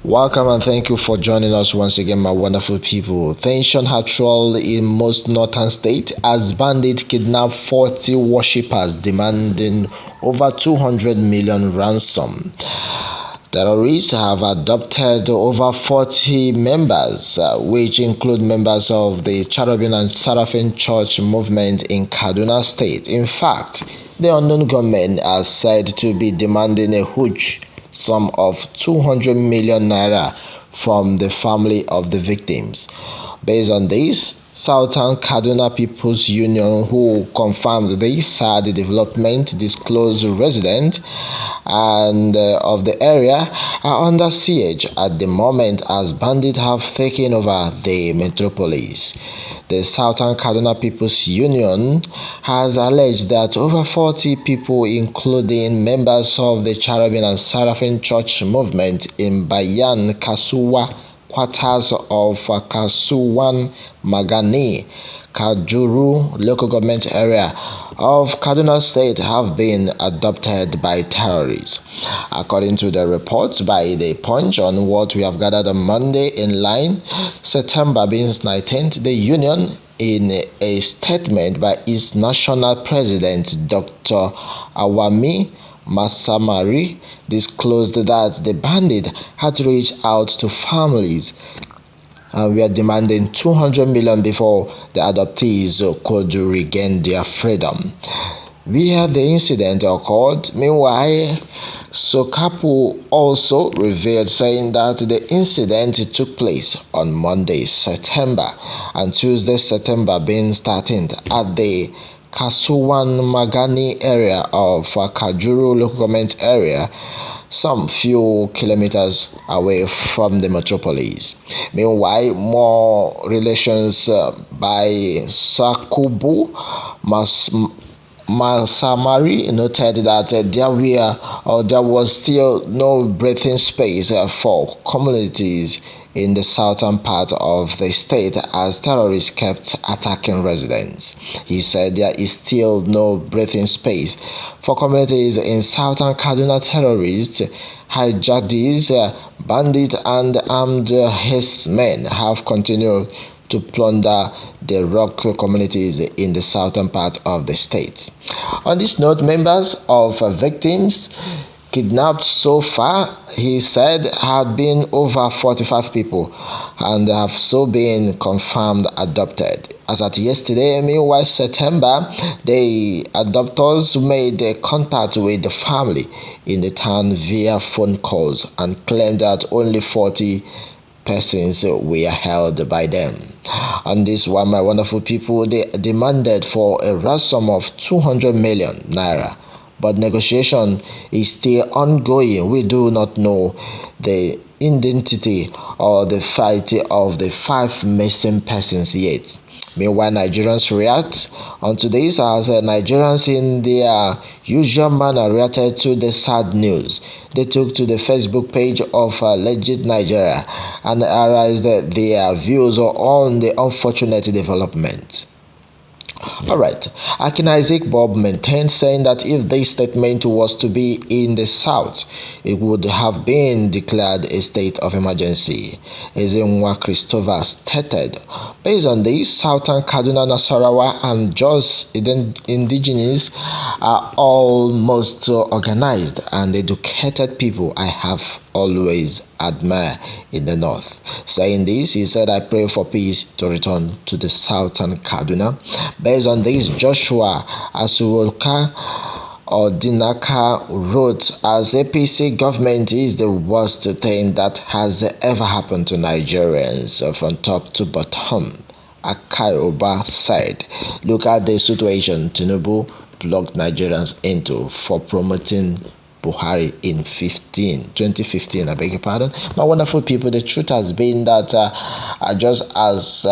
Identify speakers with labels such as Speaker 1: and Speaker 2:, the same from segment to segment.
Speaker 1: Welcome and thank you for joining us once again, my wonderful people. Tension had trolled in most northern states as bandits kidnapped 40 worshippers, demanding over 200 million ransom. Terrorists have adopted over 40 members, which include members of the Cherubim and Seraphim Church movement in Kaduna State. In fact, the unknown gunmen are said to be demanding a huge sum of 200 million naira from the family of the victims. Based on this, Southern Kaduna People's Union, who confirmed this sad development, disclosed residents of the area are under siege at the moment as bandits have taken over the metropolis. The Southern Kaduna People's Union has alleged that over 40 people, including members of the Cherubim and Seraphim Church movement in Bayan Kasuwa, quarters of Kasuwan Magani, Kajuru local government area of Kaduna State have been adopted by terrorists. According to the report by The Punch on what we have gathered on Monday in line, September being 19th, the union, in a statement by its national president, Dr. Awami Masamari, disclosed that the bandit had reached out to families and we are demanding 200 million before the adoptees could regain their freedom. Where the incident occurred, meanwhile, Sokapu also revealed, saying that the incident took place on Monday, September, and Tuesday, September being 13th at the Kasuwan Magani area of Kajuru local government area, some few kilometers away from the metropolis. Meanwhile, more relations by Sakubu Masamari noted that there was still no breathing space for communities in the southern part of the state as terrorists kept attacking residents. He said there is still no breathing space for communities in southern Kaduna. Terrorists, hijackers, bandits, and armed herdsmen have continued to plunder the rural communities in the southern part of the state. On this note, members of victims kidnapped so far, he said, had been over 45 people and have so been confirmed adopted. As at yesterday, meanwhile, September, the adopters made contact with the family in the town via phone calls and claimed that only 40 persons were held by them. On this one, my wonderful people, they demanded for a ransom of 200 million naira. But negotiation is still ongoing. We do not know the identity or the fate of the 5 missing persons yet. Meanwhile, Nigerians react onto this as Nigerians in their usual manner reacted to the sad news. They took to the Facebook page of Legit Nigeria and raised their views on the unfortunate development. Alright, Akin Isaac Bob maintained, saying that if this statement was to be in the South, it would have been declared a state of emergency. Ezenwa Christopher stated, based on this, Southern Kaduna, Nasarawa, and Jos indigenous are almost organized and educated people I have always admire in the north. Saying this, he said, I pray for peace to return to the southern Kaduna. Based on this, Joshua Asuwoka Odinaka wrote, as APC government is the worst thing that has ever happened to Nigerians from top to bottom. Akayoba said, look at the situation Tinubu blocked Nigerians into for promoting Buhari in 2015. I beg your pardon. My wonderful people, the truth has been that just as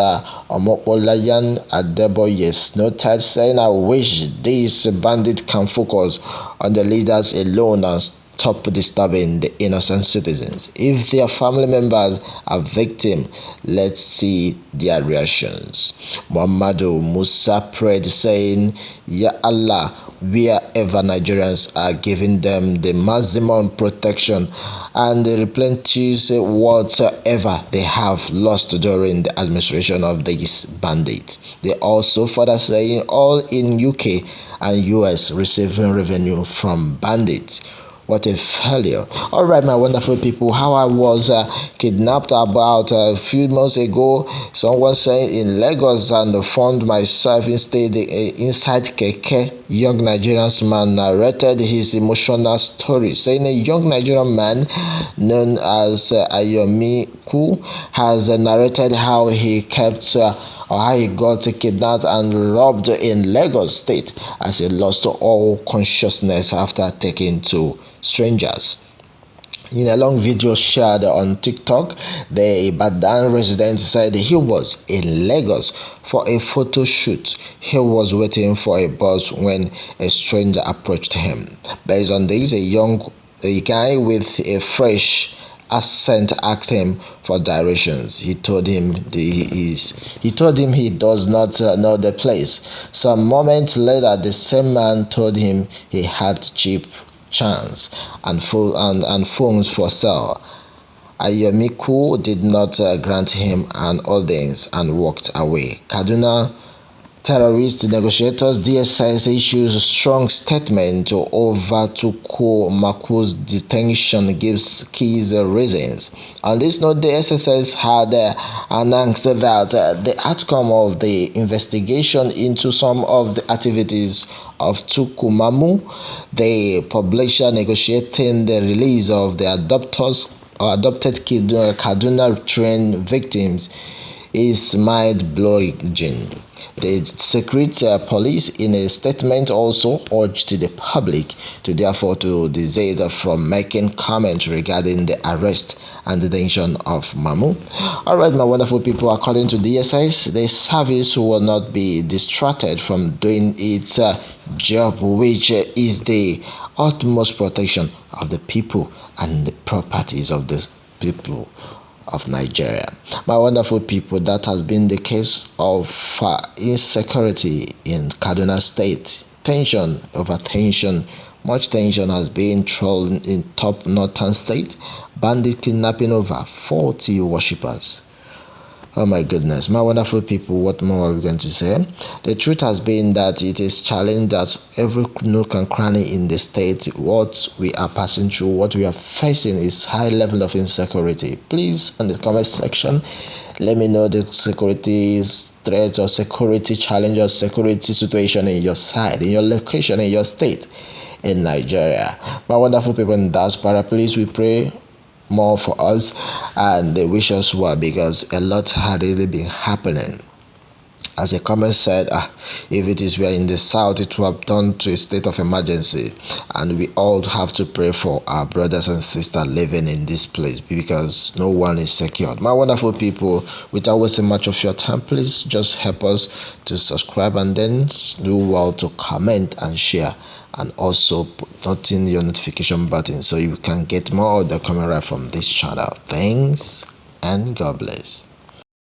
Speaker 1: Omokolayan Adeboye noted, saying, I wish this bandit can focus on the leaders alone and stop disturbing the innocent citizens. If their family members are victims, let's see their reactions. Muhammadu Musa prayed, saying, Ya Allah, wherever Nigerians are giving them the maximum protection and they replenish whatever they have lost during the administration of these bandits. They also further saying all in UK and US receiving revenue from bandits. What a failure. All right, my wonderful people, how I was kidnapped about a few months ago. Someone saying in Lagos and found myself instead inside Keke. Young Nigerian man narrated his emotional story, saying a young Nigerian man known as Ayomi Ku has narrated how he kept or how he got kidnapped and robbed in Lagos State as he lost all consciousness after taking to strangers. In a long video shared on TikTok, the Ibadan resident said he was in Lagos for a photo shoot. He was waiting for a bus when a stranger approached him. Based on this, a guy with a fresh accent asked him for directions. He told him he does not know the place. Some moments later, the same man told him he had cheap chance and phones for sale. Ayemiku did not grant him an audience and walked away. Kaduna terrorist negotiators DSS issues a strong statement over Tuku Maku's detention, gives key reasons. On this note, the SSS had announced that the outcome of the investigation into some of the activities of Tukumamu, the publisher negotiating the release of the adopted Kaduna trained victims, is mind-blowing. The secret police in a statement also urged the public to therefore to desist from making comments regarding the arrest and detention of Mamu. Alright, my wonderful people, according to DSS, the service will not be distracted from doing its job, which is the utmost protection of the people and the properties of the people of Nigeria. My wonderful people, that has been the case of insecurity in Kaduna State. Tension over tension. Much tension has been thrown in top northern state. Bandit kidnapping over 40 worshippers. Oh my goodness, my wonderful people, what more are we going to say? The truth has been that it is challenged that every nook and cranny in the state, what we are passing through, what we are facing is high level of insecurity. Please, in the comment section, let me know the security threat or security challenge or security situation in your side, in your location, in your state, in Nigeria. My wonderful people in diaspora, please, we pray more for us and they wish us well, because a lot had really been happening. As a comment said, if it is we are in the south, it will have turned to a state of emergency, and we all have to pray for our brothers and sisters living in this place, because no one is secured. My wonderful people, without wasting much of your time, please just help us to subscribe and then do well to comment and share, and also put in your notification button so you can get more of the camera from this channel. Thanks and God bless.